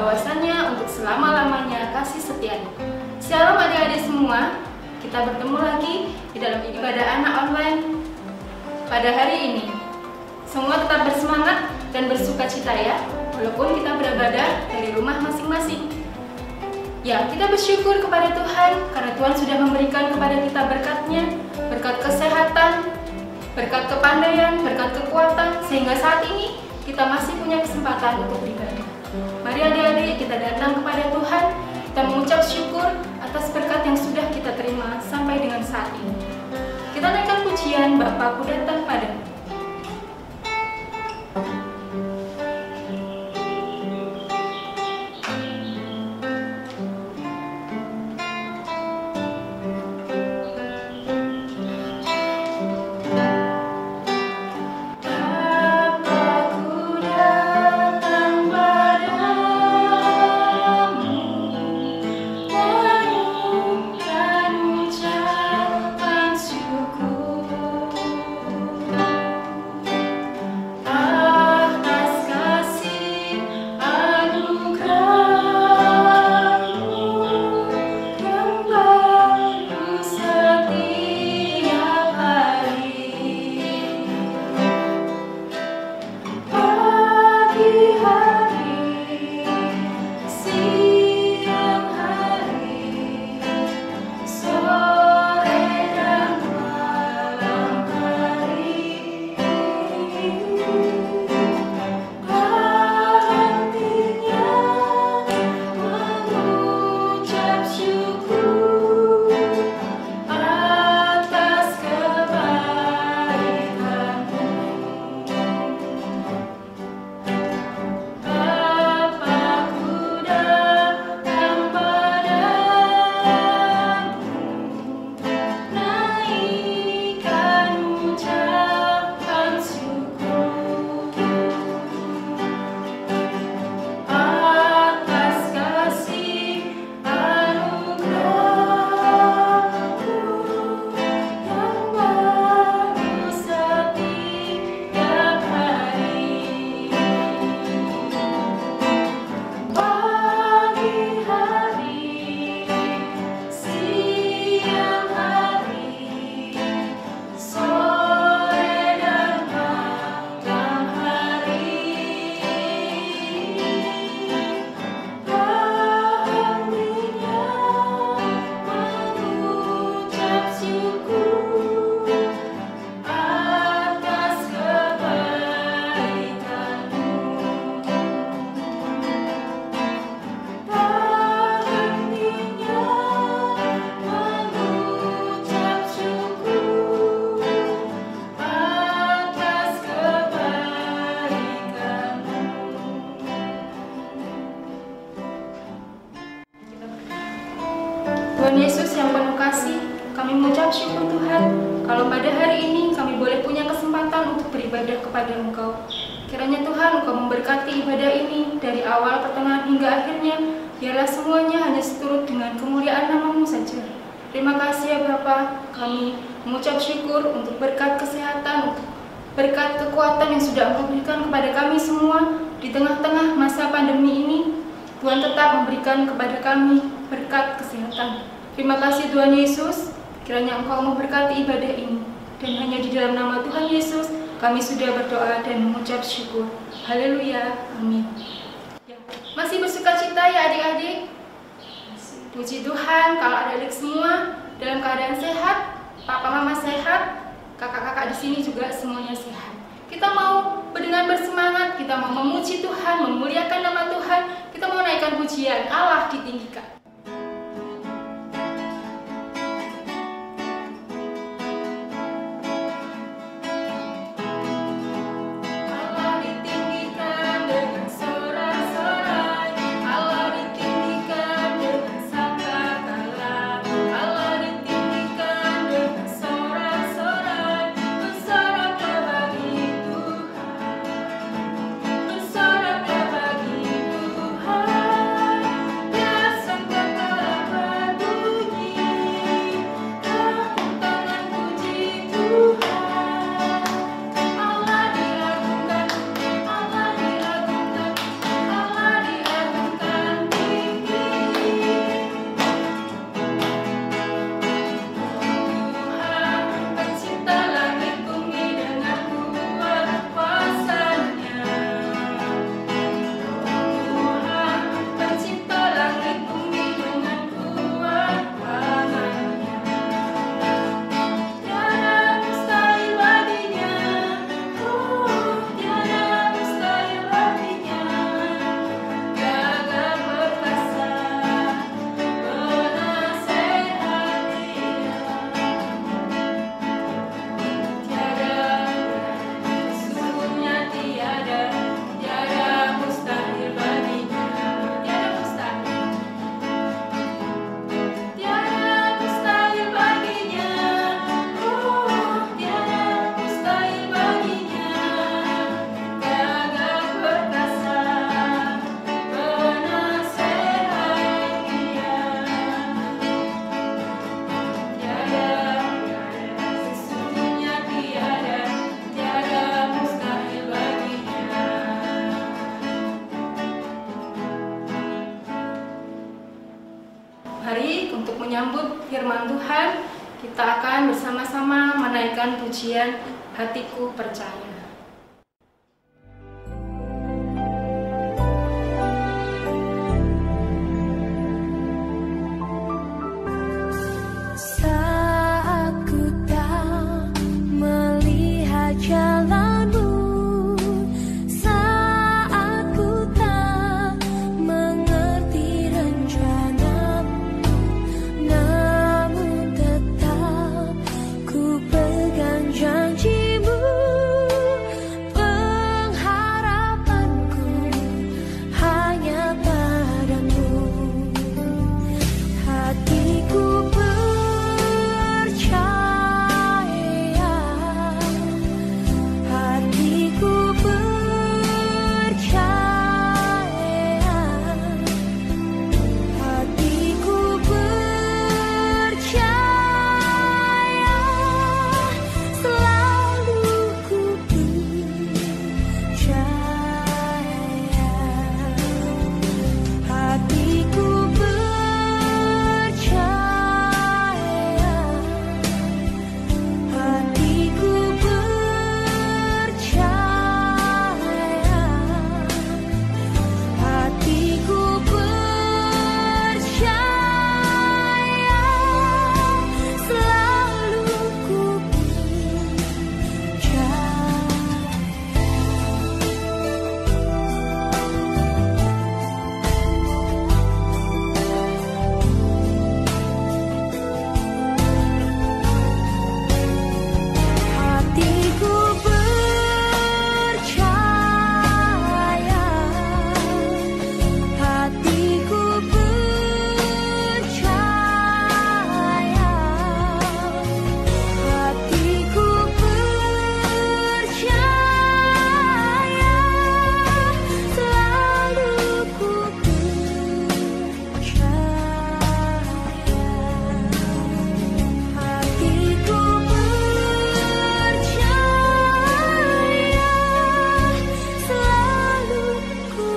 bahwasannya untuk selama-lamanya kasih setianya. Shalom adik-adik semua, kita bertemu lagi di dalam ibadah anak online pada hari ini. Semua tetap bersemangat dan bersuka cita ya, walaupun kita beribadah dari rumah masing-masing. Ya, kita bersyukur kepada Tuhan karena Tuhan sudah memberikan kepada kita berkat-Nya, berkat kesehatan, berkat kepandaian, berkat kekuatan, sehingga saat ini kita masih punya kesempatan untuk beribadah. Mari adik-adik kita datang kepada Tuhan, kita mengucap syukur atas berkat yang sudah kita terima sampai dengan saat ini. Kita naikkan pujian Bapakku datang padamu. Tuhan Yesus yang penuh kasih, kami mengucap syukur Tuhan kalau pada hari ini kami boleh punya kesempatan untuk beribadah kepada Engkau. Kiranya Tuhan Engkau memberkati ibadah ini dari awal, pertengahan hingga akhirnya, biarlah semuanya hanya seturut dengan kemuliaan nama-Mu saja. Terima kasih ya Bapa, kami mengucap syukur untuk berkat kesehatan, untuk berkat kekuatan yang sudah Engkau berikan kepada kami semua di tengah-tengah masa pandemi ini. Tuhan tetap memberikan kepada kami berkat kesehatan. Terima kasih Tuhan Yesus, kiranya Engkau memberkati ibadah ini. Dan hanya di dalam nama Tuhan Yesus, kami sudah berdoa dan mengucap syukur. Haleluya, amin. Ya, masih bersuka cita ya adik-adik? Puji Tuhan kalau adik-adik semua dalam keadaan sehat, papa mama sehat, kakak-kakak di sini juga semuanya sehat. Kita mau dengan bersemangat, kita mau memuji Tuhan, memuliakan nama Tuhan, kita mau naikkan pujian Allah ditinggikan. Bersorak bagi Tuhan, menyambut firman Tuhan, kita akan bersama-sama menaikkan pujian Hatiku Percaya. Saat ku tak melihat jalanmu, saat ku tak mengerti rencanamu, namun tetap ku pegang janjimu. Pengharapanku hanya padamu. Hatiku percaya, hatiku percaya, hatiku percaya, selalu ku percaya, hatiku percaya, hatiku percaya, hatiku percaya, selalu ku hatiku percaya, hatiku percaya, hatiku percaya, selalu ku percaya, hatiku percaya, selalu ku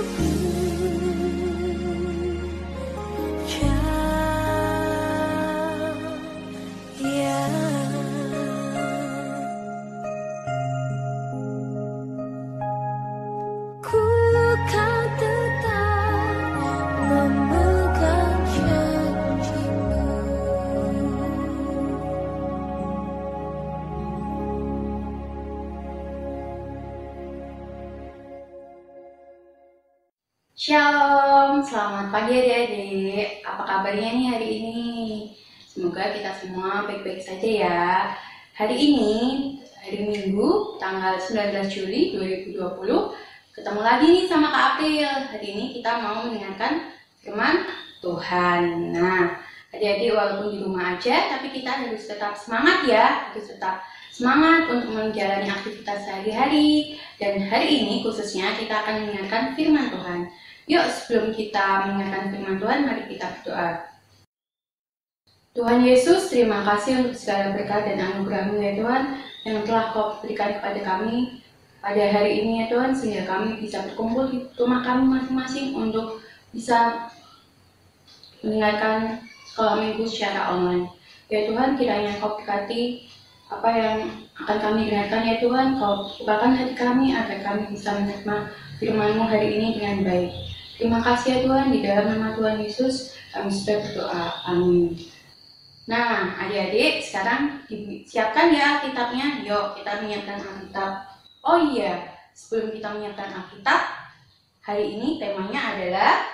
percaya. Ku kan tetap memegang janjimu. Shalom, selamat pagi adik-adik. Apa kabarnya nih hari ini? Semoga kita semua baik-baik saja ya. Hari ini, hari Minggu, tanggal 19 Juli 2020, ketemu lagi nih sama Kak April. Hari ini kita mau mendengarkan firman Tuhan. Nah, adik-adik walaupun di rumah aja, tapi kita harus tetap semangat ya. Harus tetap semangat untuk menjalani aktivitas sehari-hari. Dan hari ini khususnya kita akan mendengarkan firman Tuhan. Yuk, sebelum kita mendengarkan firman Tuhan, mari kita berdoa. Tuhan Yesus, terima kasih untuk segala berkat dan anugerah-Mu ya Tuhan, yang telah Kau berikan kepada kami pada hari ini ya Tuhan, sehingga kami bisa berkumpul di rumah kami masing-masing untuk bisa mendengarkan sekolah minggu secara online. Ya Tuhan, kiranya Kau berkati apa yang akan kami dengarkan ya Tuhan. Kau bukakan hati kami agar kami bisa menerima firman-Mu hari ini dengan baik. Terima kasih ya Tuhan, di dalam nama Tuhan Yesus kami sudah berdoa. Amin. Nah, adik-adik sekarang disiapkan ya Alkitabnya. Yuk kita menyiapkan Alkitab. Oh iya, sebelum kita menyiapkan Alkitab, hari ini temanya adalah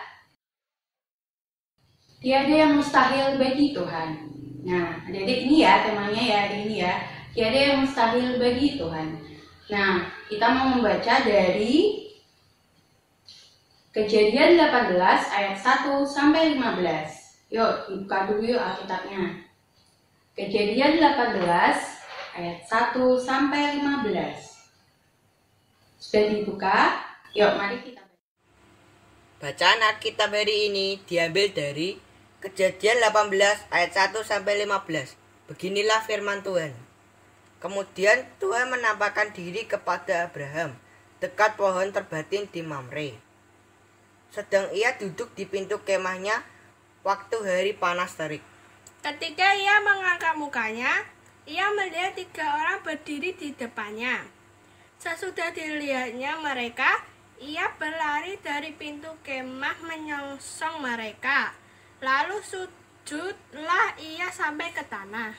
tiada yang mustahil bagi Tuhan. Nah, adik-adik ini ya temanya ya hari ini ya. Tiada yang mustahil bagi Tuhan. Nah, kita mau membaca dari Kejadian 18 ayat 1 sampai 15. Yuk, dibuka dulu yuk Alkitabnya. Kejadian 18 ayat 1 sampai 15. Sudah dibuka? Yuk, mari kita baca. Bacaan Alkitab hari ini diambil dari Kejadian 18 ayat 1 sampai 15. Beginilah firman Tuhan. Kemudian Tuhan menampakkan diri kepada Abraham dekat pohon terbatin di Mamre. Sedang ia duduk di pintu kemahnya waktu hari panas terik. Ketika ia mengangkat mukanya, ia melihat 3 orang berdiri di depannya. Sesudah dilihatnya mereka, ia berlari dari pintu kemah menyongsong mereka. Lalu sujudlah ia sampai ke tanah.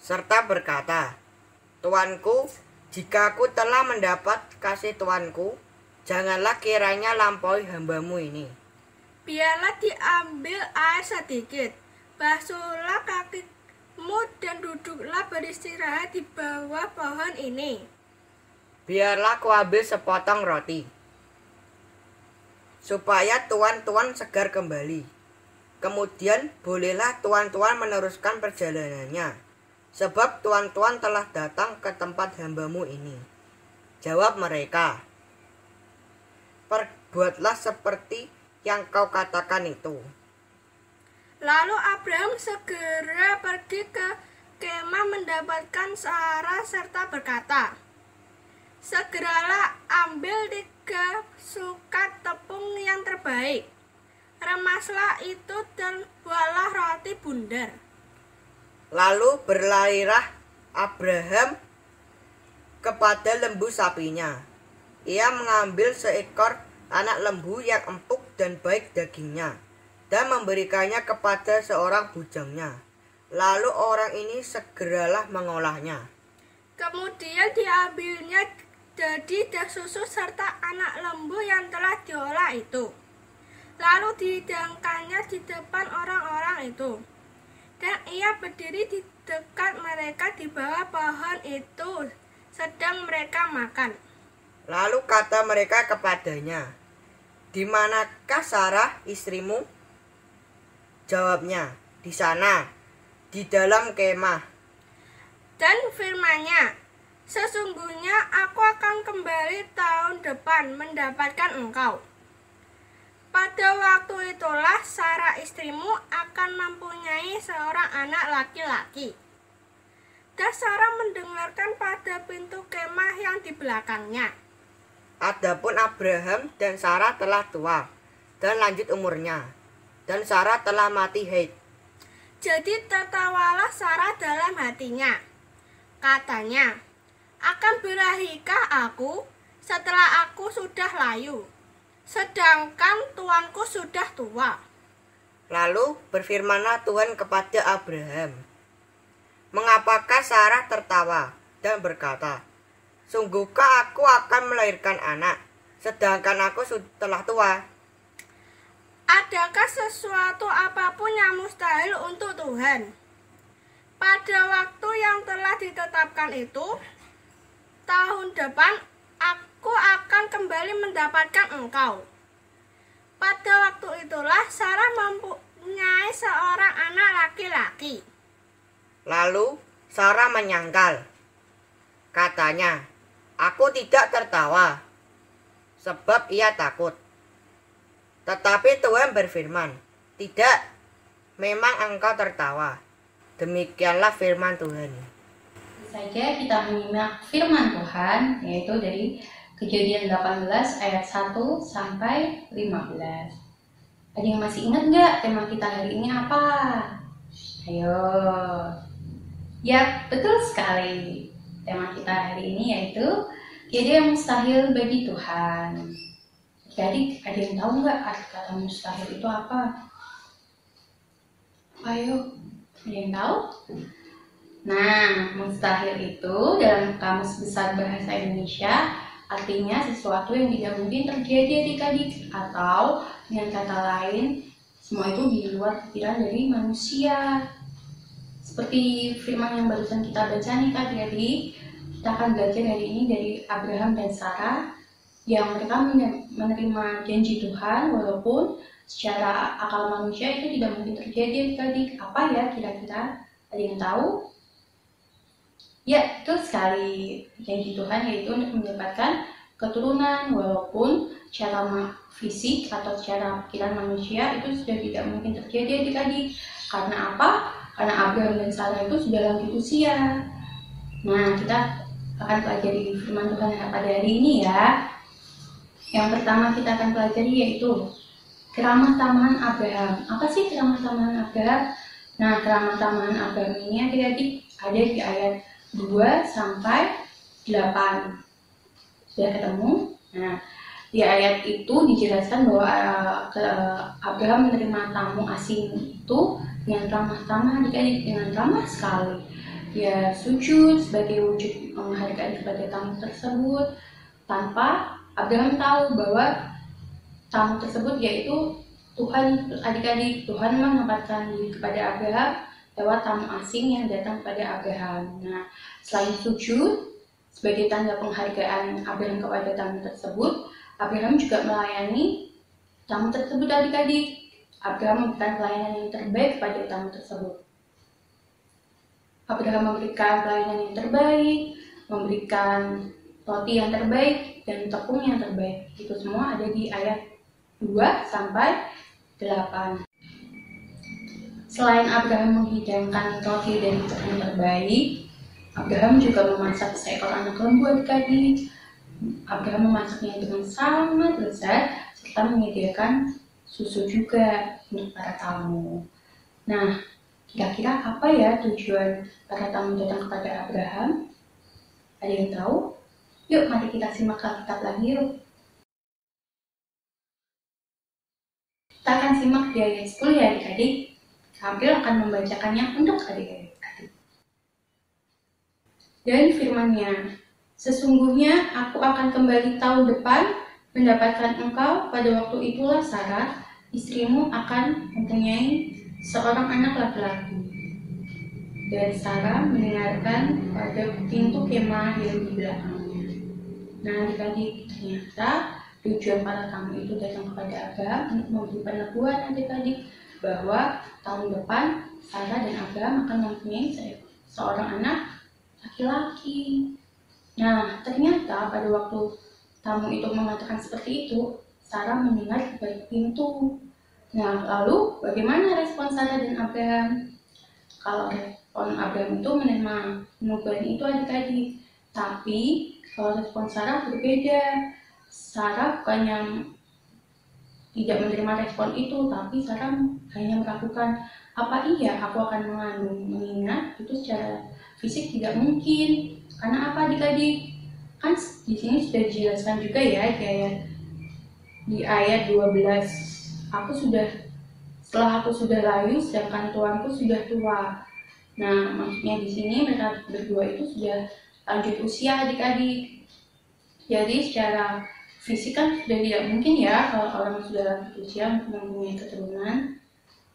Serta berkata, Tuanku, jika aku telah mendapat kasih Tuanku, janganlah kiranya lampaui hambamu ini. Biarlah diambil air sedikit, basuhlah kakimu dan duduklah beristirahat di bawah pohon ini. Biarlah ku ambil sepotong roti, supaya tuan-tuan segar kembali. Kemudian bolehlah tuan-tuan meneruskan perjalanannya, sebab tuan-tuan telah datang ke tempat hambamu ini. Jawab mereka, perbuatlah seperti yang kau katakan itu. Lalu Abraham segera pergi ke kemah mendapatkan Sarah serta berkata, segeralah ambil 3 sukat tepung yang terbaik, remaslah itu dan buatlah roti bundar. Lalu berlarilah Abraham kepada lembu sapinya. Ia mengambil seekor anak lembu yang empuk dan baik dagingnya, dan memberikannya kepada seorang bujangnya. Lalu orang ini segeralah mengolahnya. Kemudian diambilnya dadi dan susu serta anak lembu yang telah diolah itu. Lalu dihidangkannya di depan orang-orang itu. Dan ia berdiri di dekat mereka di bawah pohon itu, sedang mereka makan. Lalu kata mereka kepadanya, di manakah Sarah istrimu? Jawabnya, di sana, di dalam kemah. Dan firman-Nya, sesungguhnya aku akan kembali tahun depan mendapatkan engkau. Pada waktu itulah Sarah istrimu akan mempunyai seorang anak laki-laki. Dan Sarah mendengarkan pada pintu kemah yang di belakangnya. Adapun Abraham dan Sarah telah tua dan lanjut umurnya, dan Sarah telah mati haid. Jadi tertawalah Sarah dalam hatinya. Katanya, akan berahikah aku setelah aku sudah layu, sedangkan tuanku sudah tua? Lalu berfirmanlah Tuhan kepada Abraham, mengapakah Sarah tertawa dan berkata, sungguhkah aku akan melahirkan anak, sedangkan aku telah tua? Adakah sesuatu apapun yang mustahil untuk Tuhan? Pada waktu yang telah ditetapkan itu, tahun depan aku akan kembali mendapatkan engkau. Pada waktu itulah Sarah mempunyai seorang anak laki-laki. Lalu Sarah menyangkal. Katanya, aku tidak tertawa, sebab ia takut. Tetapi Tuhan berfirman, tidak, memang engkau tertawa. Demikianlah firman Tuhan. Saja kita menyimak firman Tuhan, yaitu dari Kejadian 18 ayat 1 sampai 15. Ada yang masih ingat nggak tema kita hari ini apa? Ayo. Ya, betul sekali. Tema kita hari ini yaitu tiada yang mustahil bagi Tuhan. Jadi ada yang tahu nggak arti kata mustahil itu apa? Ayo, ada yang tahu? Nah, mustahil itu dalam Kamus Besar Bahasa Indonesia artinya sesuatu yang tidak mungkin terjadi adik-adik, atau dengan kata lain, semua itu di luar pikiran dari manusia. Seperti firman yang barusan kita baca nih adik-adik, kita akan belajar hari ini dari Abraham dan Sarah yang mereka menerima janji Tuhan walaupun secara akal manusia itu tidak mungkin terjadi adik-adik. Apa ya kira-kira? Ada yang tahu? Ya, betul sekali. Janji Tuhan yaitu untuk mendapatkan keturunan walaupun secara fisik atau secara pikiran manusia itu sudah tidak mungkin terjadi adik-adik. Karena apa? Karena Abraham dan Sarah itu sudah lanjut usia. Nah, kita akan pelajari firman Tuhan pada hari ini ya. Yang pertama kita akan pelajari yaitu keramah tamahan Abraham. Apa sih keramah tamahan Abraham? Nah, keramah-tamahan Abraham ini adik-adik ada di ayat 2 sampai 8. Sudah ketemu? Nah, di ayat itu dijelaskan bahwa Abraham menerima tamu asing itu dengan ramah tamah, adik-adik, dengan ramah sekali. Dia sujud sebagai wujud menghargai kepada tamu tersebut tanpa Abraham tahu bahwa tamu tersebut yaitu Tuhan. Adik-adik, Tuhan menempatkan diri kepada Abraham lewat tamu asing yang datang kepada Abraham. Nah, selain sujud sebagai tanda penghargaan Abraham kepada tamu tersebut, Abraham juga melayani tamu tersebut, adik-adik. Abraham memberikan pelayanan yang terbaik kepada tamu tersebut. Abraham memberikan pelayanan yang terbaik, memberikan roti yang terbaik, dan tepung yang terbaik. Itu semua ada di ayat 2 sampai 8. Selain Abraham menghidangkan roti dan tepung terbaik, Abraham juga memasak seekor anak lembu, adik-adik. Abraham memasaknya dengan sangat lezat serta menyediakan susu juga untuk para tamu. Nah, kira-kira apa ya tujuan para tamu datang kepada Abraham? Ada yang tahu? Yuk, mari kita simak Alkitab lagi yuk. Kita akan simak di ayat 10 ya adik-adik. Sambil akan membacakannya untuk adik-adik. Dan firman-Nya, sesungguhnya aku akan kembali tahun depan mendapatkan engkau. Pada waktu itulah Sarah, istrimu, akan mempunyai seorang anak laki-laki. Dan Sarah mendengarkan pada pintu kemah yang di belakangnya. Nah, adik-adik, ternyata tujuan para tamu itu datang kepada Abraham untuk memberi peneguhan adik-adik bahwa tahun depan Sarah dan Abraham akan mempunyai seorang anak laki-laki. Nah, ternyata pada waktu tamu itu mengatakan seperti itu, Sarah mendengar di balik pintu. Nah, lalu bagaimana respon Sarah dan Abraham? Kalau respon Abraham itu menerima penugasan itu adik-adik, tapi kalau respon Sarah berbeda. Sarah bukannya tidak menerima respon itu, tapi Sarah hanya meragukan, apa iya aku akan mengandung? Mengingat itu secara fisik tidak mungkin. Karena apa adik-adik? Kan di sini sudah dijelaskan juga ya di ayat 12. Setelah aku sudah layu, sedangkan tuanku sudah tua. Nah, maksudnya di sini mereka berdua itu sudah lanjut usia adik-adik. Jadi secara fisik kan sudah tidak mungkin ya kalau orang sudah lanjut usia mempunyai keturunan.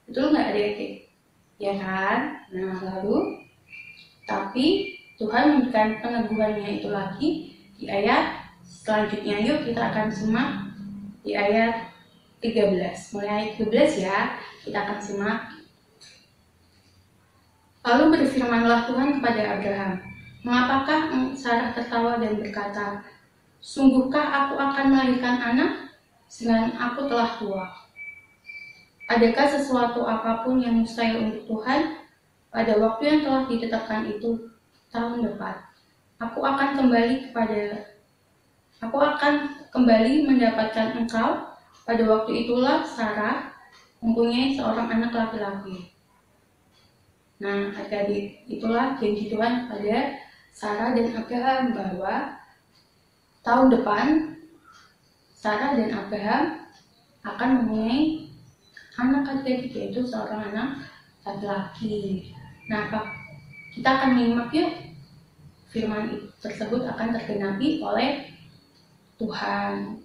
Betul nggak adik-adik? Ya kan? Nah, lalu tapi Tuhan memberikan peneguhannya itu lagi di ayat selanjutnya. Yuk kita akan simak di ayat 13. Mulai ayat 13 ya, kita akan simak. Lalu berfirmanlah Tuhan kepada Abraham, mengapakah Sarah tertawa dan berkata, sungguhkah aku akan melahirkan anak, sedangkan aku telah tua? Adakah sesuatu apapun yang mustahil untuk Tuhan? Pada waktu yang telah ditetapkan itu, tahun depan, aku akan kembali mendapatkan engkau. Pada waktu itulah Sarah mempunyai seorang anak laki-laki. Nah, adik-adik, itulah janji Tuhan pada Sarah dan Abraham bahwa tahun depan Sarah dan Abraham akan mempunyai anak adik-adik, yaitu seorang anak laki-laki. Nah, kita akan menyimak yuk firman tersebut akan tergenapi oleh Tuhan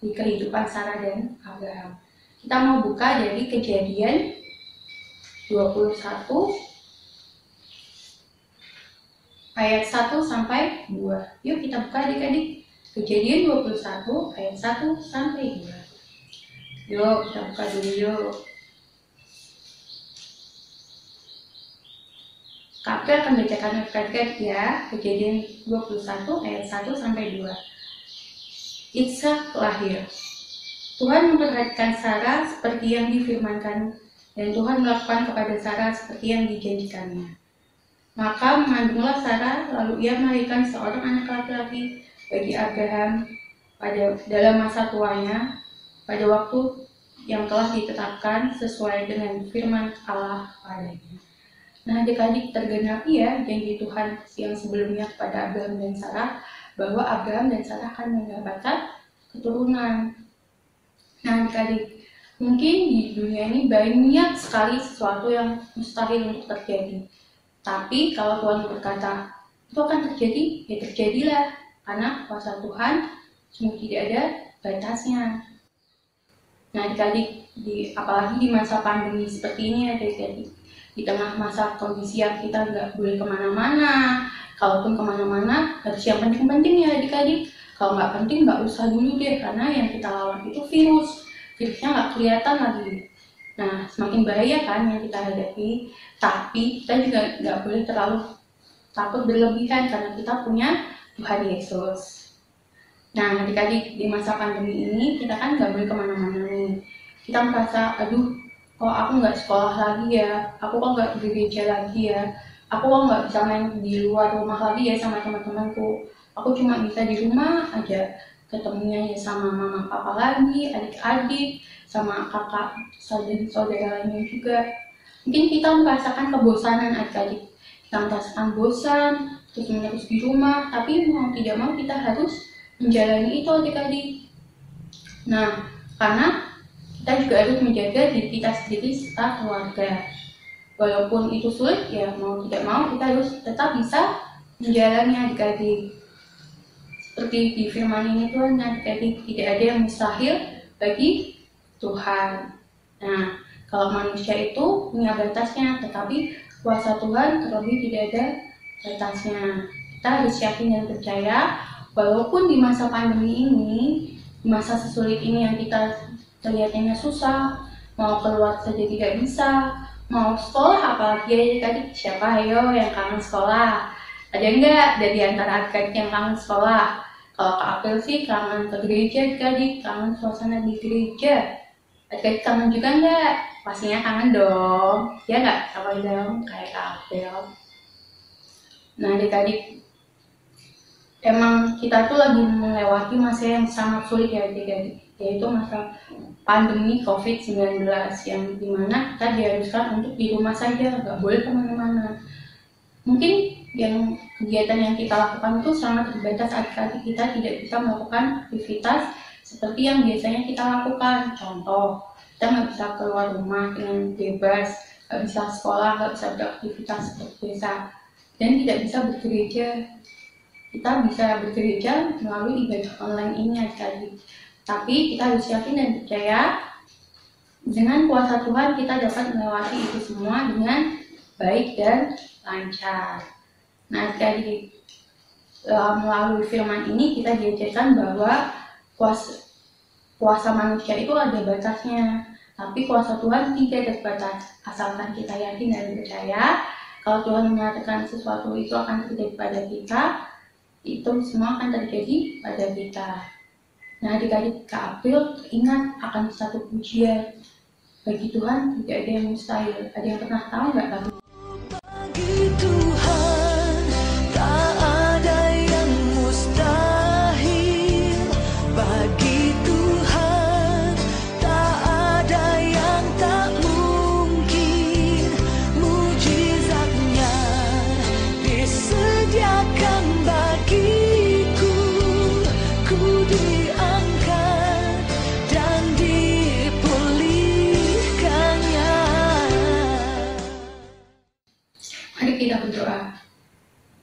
di kehidupan Sarah dan Abraham. Kita mau buka dari Kejadian 21 ayat 1 sampai 2. Yuk kita buka adik-adik. Kejadian 21 ayat 1 sampai 2. Yuk kita buka dulu yuk. Kakak akan bacakan adik-adik ya. Kejadian 21 ayat 1 sampai 2. Ishak lahir. Tuhan memperhatikan Sarah seperti yang difirmankan, dan Tuhan melakukan kepada Sarah seperti yang dijanjikannya. Maka mengandunglah Sarah, lalu ia melahirkan seorang anak laki-laki bagi Abraham dalam masa tuanya, pada waktu yang telah ditetapkan sesuai dengan firman Allah padanya. Nah, adik-adik, tergenapi ya janji Tuhan yang sebelumnya kepada Abraham dan Sarah, bahwa Abraham dan Sarah akan mendapatkan keturunan. Nah, adik-adik, mungkin di dunia ini banyak sekali sesuatu yang mustahil untuk terjadi. Tapi kalau Tuhan berkata, itu akan terjadi, ya terjadilah. Karena kuasa Tuhan sungguh tidak ada batasnya. Nah, adik-adik, apalagi di masa pandemi seperti ini, adik-adik, di tengah masa kondisi yang kita nggak boleh kemana-mana, kalaupun kemana-mana harus yang penting-penting ya adik-adik. Kalau nggak penting nggak usah dulu deh, karena yang kita lawan itu virusnya nggak kelihatan lagi. Nah, semakin bahaya kan yang kita hadapi, tapi kita juga nggak boleh terlalu takut berlebihan karena kita punya Tuhan Yesus. Nah, adik-adik, di masa pandemi ini kita kan nggak boleh kemana-mana nih. Kita merasa, aduh, kok aku nggak sekolah lagi ya, aku kok nggak gereja lagi ya, aku kok nggak bisa main di luar rumah lagi ya sama teman-temanku, aku cuma bisa di rumah aja, ketemunya ya sama mama papa lagi, adik-adik, sama kakak saudara lainnya juga. Mungkin kita merasakan kebosanan adik-adik, kita merasakan bosan, terus-menerus di rumah, tapi mau tidak mau kita harus menjalani itu adik-adik. Nah, karena kita juga harus menjaga diri kita sendiri serta keluarga. Walaupun itu sulit, ya mau tidak mau kita harus tetap bisa menjalani adik-adik. Seperti di firman ini Tuhan, adik-adik, tidak ada yang mustahil bagi Tuhan. Nah, kalau manusia itu punya batasnya, tetapi kuasa Tuhan terlebih tidak ada batasnya. Kita harus yakin dan percaya, walaupun di masa pandemi ini, di masa sesulit ini yang kita kelihatannya susah, mau keluar saja tidak bisa, mau sekolah apalagi adik-adik, siapa ayo yang kangen sekolah? Ada enggak dari antara adik-adik yang kangen sekolah? Kalau Kak April sih kangen ke gereja adik-adik, kangen suasana di gereja. Adik-adik kangen juga enggak? Pastinya kangen dong, ya enggak? Apa dong kayak Kak April. Nah adik-adik, emang kita tuh lagi melewati masa yang sangat sulit ya adik-adik, yaitu masa pandemi COVID-19 yang dimana kita diharuskan untuk di rumah saja, nggak boleh kemana-mana. Mungkin yang kegiatan yang kita lakukan itu sangat terbatas adik-adik, kita tidak bisa melakukan aktivitas seperti yang biasanya kita lakukan. Contoh, kita nggak bisa keluar rumah dengan bebas, nggak bisa sekolah, nggak bisa beraktivitas seperti biasa, dan tidak bisa bergereja. Kita bisa bergereja melalui ibadah online ini adik-adik. Tapi kita harus yakin dan percaya dengan kuasa Tuhan kita dapat melewati itu semua dengan baik dan lancar. Nah, adik-adik, melalui firman ini kita diajarkan bahwa kuasa manusia itu ada batasnya, tapi kuasa Tuhan tidak terbatas. Asalkan kita yakin dan percaya kalau Tuhan menyatakan sesuatu itu akan terjadi pada kita, itu semua akan terjadi pada kita. Nah, adik-adik, Kak April ingat akan satu pujian, bagi Tuhan tidak ada yang mustahil. Ada yang pernah tahu nggak lagu? Bagi Tuhan tak ada yang mustahil. Bagi Tuhan tak ada yang tak mungkin. Mujizatnya disediakan bagiku. Ku diangkat dan dipulihkannya. Mari kita berdoa.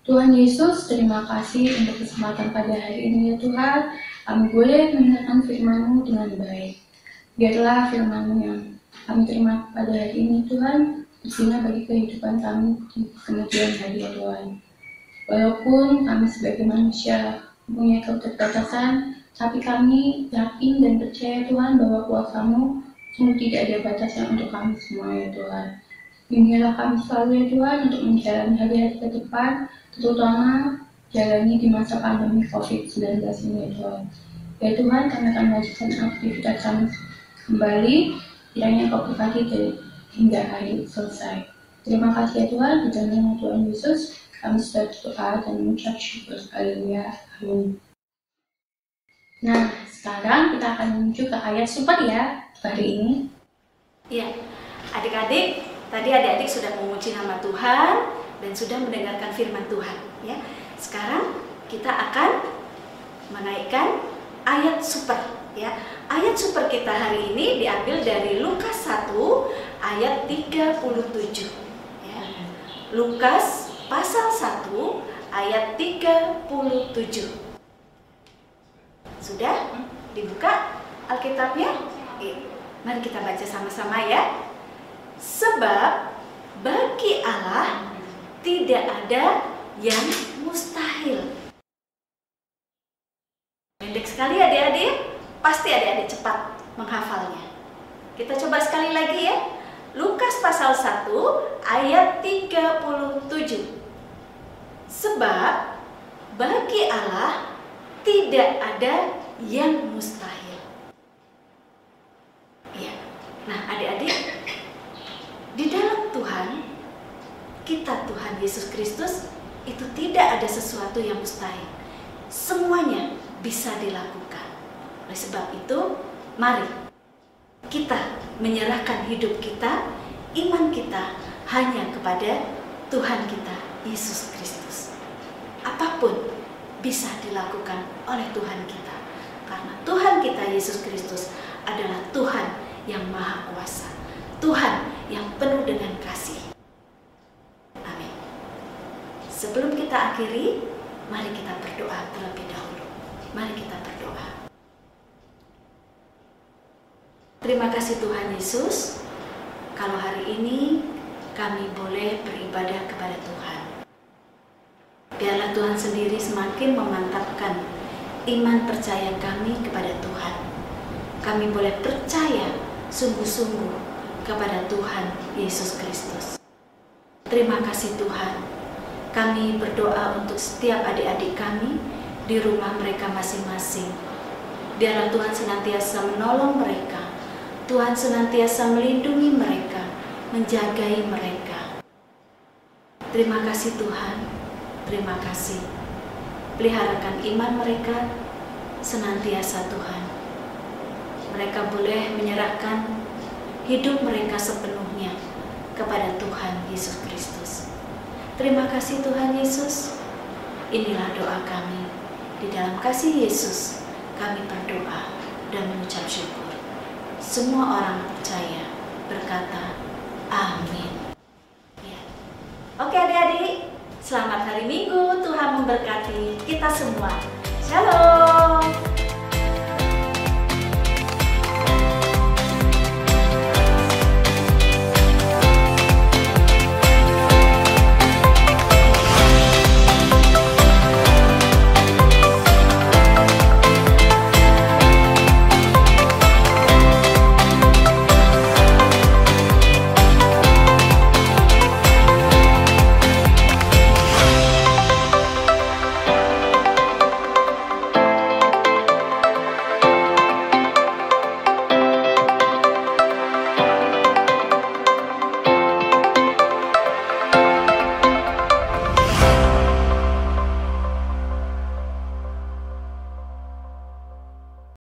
Tuhan Yesus, terima kasih untuk kesempatan pada hari ini ya Tuhan. Kami boleh mendengarkan firman-Mu dengan baik. Biarlah firman-Mu yang kami terima pada hari ini Tuhan berguna bagi kehidupan kami di kemudian hari ya Tuhan. Walaupun kami sebagai manusia mempunyai keterbatasan, tapi kami yakin dan percaya Tuhan bahwa kuasa-Mu sungguh tidak ada batasnya untuk kami semua ya Tuhan. Bimbinglah kami selalu ya Tuhan untuk menjalani hari-hari ke depan, terutama jalani di masa pandemi COVID-19 ini ya Tuhan. Ya Tuhan, kami akan melanjutkan aktivitas kami kembali, kiranya Kau berkati hingga hari selesai. Terima kasih ya Tuhan, di dalam nama Tuhan Yesus, kami sudah berdoa dan mengucap syukur. Haleluya. Amin. Nah, sekarang kita akan menuju ke ayat super ya hari ini. Iya, adik-adik, tadi adik-adik sudah memuji nama Tuhan dan sudah mendengarkan firman Tuhan. Ya, sekarang kita akan menaikkan ayat super. Ya, ayat super kita hari ini diambil dari Lukas 1 ayat 37. Ya, Lukas pasal 1 ayat 37. Sudah dibuka Alkitabnya? Mari kita baca sama-sama ya. Sebab bagi Allah tidak ada yang mustahil. Pendek sekali adik-adik, pasti adik-adik cepat menghafalnya. Kita coba sekali lagi ya. Lukas pasal 1 ayat 37. Sebab bagi Allah tidak ada yang mustahil. Ya. Nah, adik-adik, di dalam Tuhan, kita Tuhan Yesus Kristus itu tidak ada sesuatu yang mustahil. Semuanya bisa dilakukan. Oleh sebab itu, mari kita menyerahkan hidup kita, iman kita hanya kepada Tuhan kita Yesus Kristus. Apapun bisa dilakukan oleh Tuhan kita, karena Tuhan kita Yesus Kristus adalah Tuhan yang maha kuasa, Tuhan yang penuh dengan kasih. Amin. Sebelum kita akhiri, mari kita berdoa terlebih dahulu. Mari kita berdoa. Terima kasih Tuhan Yesus, kalau hari ini kami boleh beribadah kepada Tuhan. Biarlah Tuhan sendiri semakin memantapkan iman percaya kami kepada Tuhan. Kami boleh percaya sungguh-sungguh kepada Tuhan Yesus Kristus. Terima kasih Tuhan. Kami berdoa untuk setiap adik-adik kami di rumah mereka masing-masing. Biarlah Tuhan senantiasa menolong mereka. Tuhan senantiasa melindungi mereka, menjagai mereka. Terima kasih Tuhan. Terima kasih. Peliharakan iman mereka senantiasa Tuhan. Mereka boleh menyerahkan hidup mereka sepenuhnya kepada Tuhan Yesus Kristus. Terima kasih Tuhan Yesus. Inilah doa kami. Di dalam kasih Yesus kami berdoa dan mengucap syukur. Semua orang percaya berkata amin. Ya. Oke adik-adik, selamat hari Minggu. Tuhan memberkati kita semua.